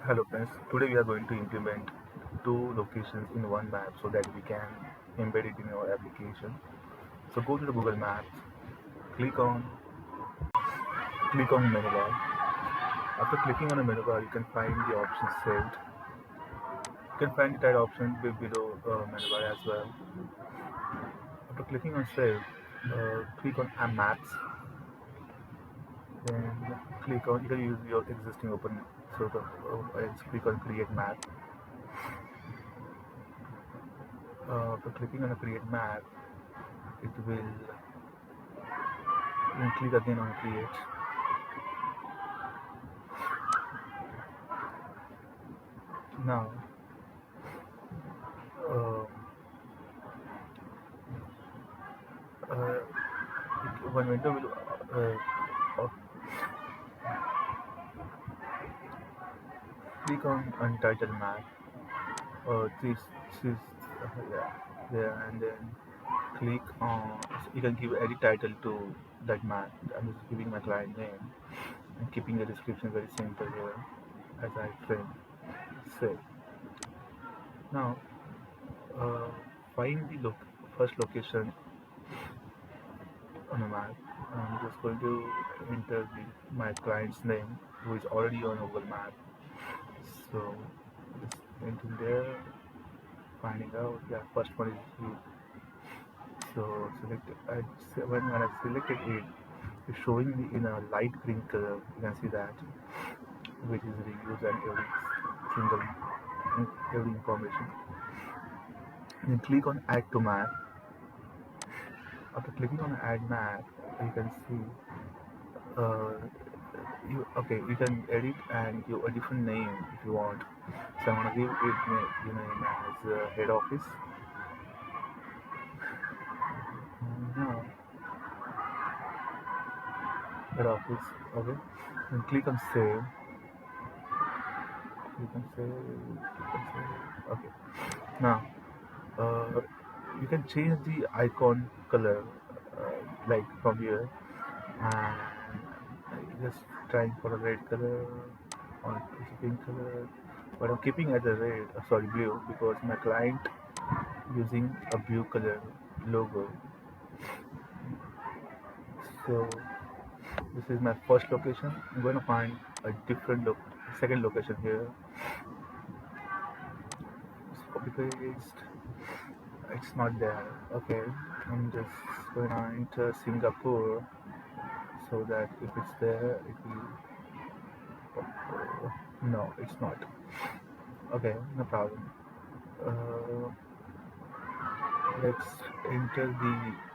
Hello friends, today we are going to implement two locations in one map so that we can embed it in our application. So go to the Google Maps, click on menu bar. After clicking on the menu bar, you can find the option saved. You can find the title option below menu bar as well. After clicking on save, click on maps, then click on you can use your existing open so click on create map. After clicking on the create map, it will then click again on create. Now, uh, uh, one window will click on untitled map. This yeah, there, and then click on. You can give any title to that map. I'm just giving my client name and keeping the description very simple here as I frame. Save. Now, uh, find the first location on a map. I'm just going to enter my client's name who is already on Google Map. So just entering there, finding out. Yeah, first one is you. So select. When I selected it, it's showing me in a light green color. You can see that, which is reused and single every information. Then click on Add to Map. After clicking on Add Map, you can see uh, you can edit and give a different name if you want. So I'm gonna give it name as head office. Now head office. Okay. Then click on save. You can save. You can save. Okay. Now uh, you can change the icon color like from here, and just trying for a red color or pink color, but I'm keeping at the red sorry blue because my client using a blue color logo. So this is my first location. I'm going to find a different second location here. Just copy paste. It's not there. Okay, I'm just going to enter Singapore so that if it's there, it will. No, it's not. Okay, no problem. Uh, let's enter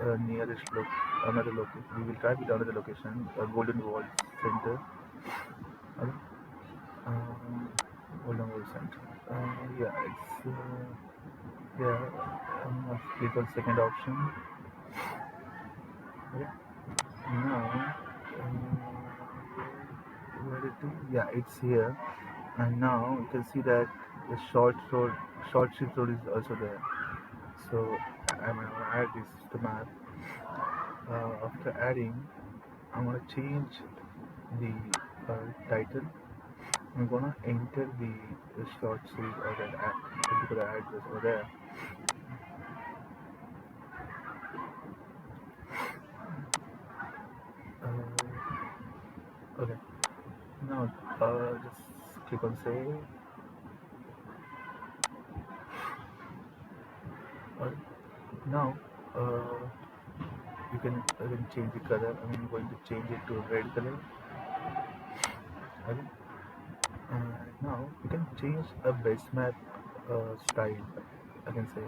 the nearest another location. We will try with another location, Golden Wall Center. Okay. Um, Golden Wall Center. Yeah, it's yeah. Click on second option. Okay. Now, where it is? Yeah, it's here. And now you can see that the short shift road is also there. So I'm gonna add this to map. After adding, I'm gonna change the title. I'm gonna enter the short series or that particular address over there. Okay. Now just click on save. Uh, Now uh, you can change the color. I'm going to change it to red color. Okay. Now you can change a base map style. I can say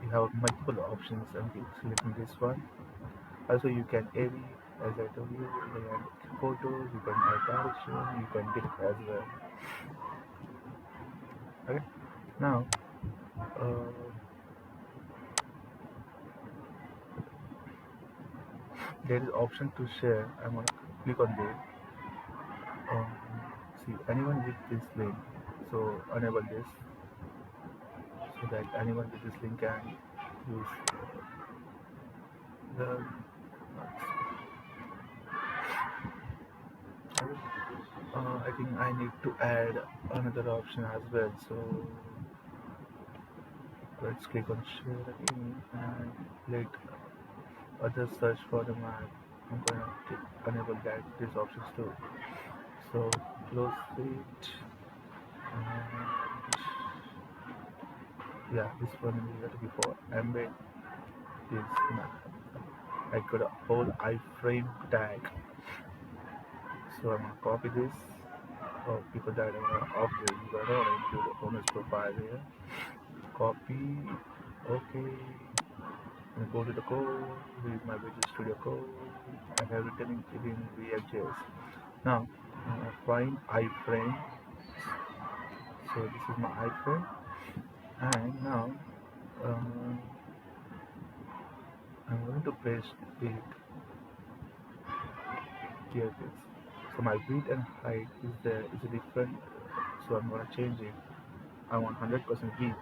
you have multiple options. I'm selecting this one. Also, you can edit, as I told you, you can add photos, you can add direction, you can delete as well. Okay. Now, uh, there is option to share. I'm gonna click on this. Um, See, anyone with this link. So enable this so that anyone with this link can use the. I think I need to add another option as well. So let's click on share again and let others search for the map. I'm gonna enable that these options too. So close it and yeah, this one we had before embed this map. I got a whole iframe tag. So I'm gonna copy this. Oh, people that are gonna upgrade, you gotta include the owner's profile here. Copy, okay, and go to the code. Here is my Visual Studio code. I have written it in React.js. Now, find iframe. So this is my iframe, and now uh, I'm going to paste it here. It is. So my width and height is there is a different. So I'm gonna change it. I want 100% width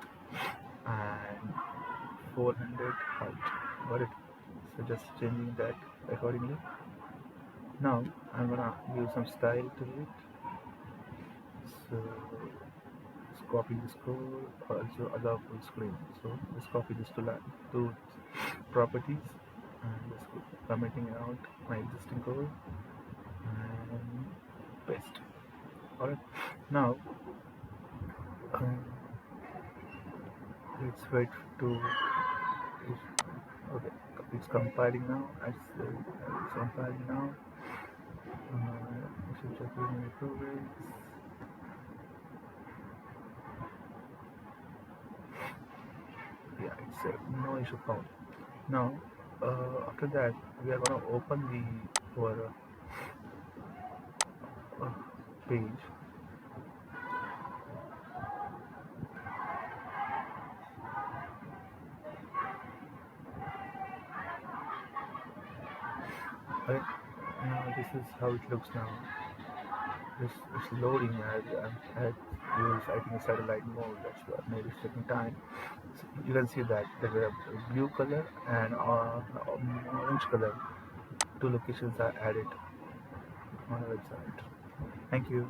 and 400 height. Got it? So just changing that accordingly. Now I'm gonna give some style to it. So let's copy this code, also allow full screen. So let's copy this to properties and let's go commenting out my existing code and paste. Alright. Now um, let's wait to okay, it's compiling now. It's compiling now. I should check my progress. Yeah, it's no issue found. Now, after that, we are gonna open the our page. Right? Now this is how it looks now. It's loading as I had used I think a satellite mode. That's what made it taking time. So you can see that there are blue color and orange color. Two locations are added on the website. Thank you.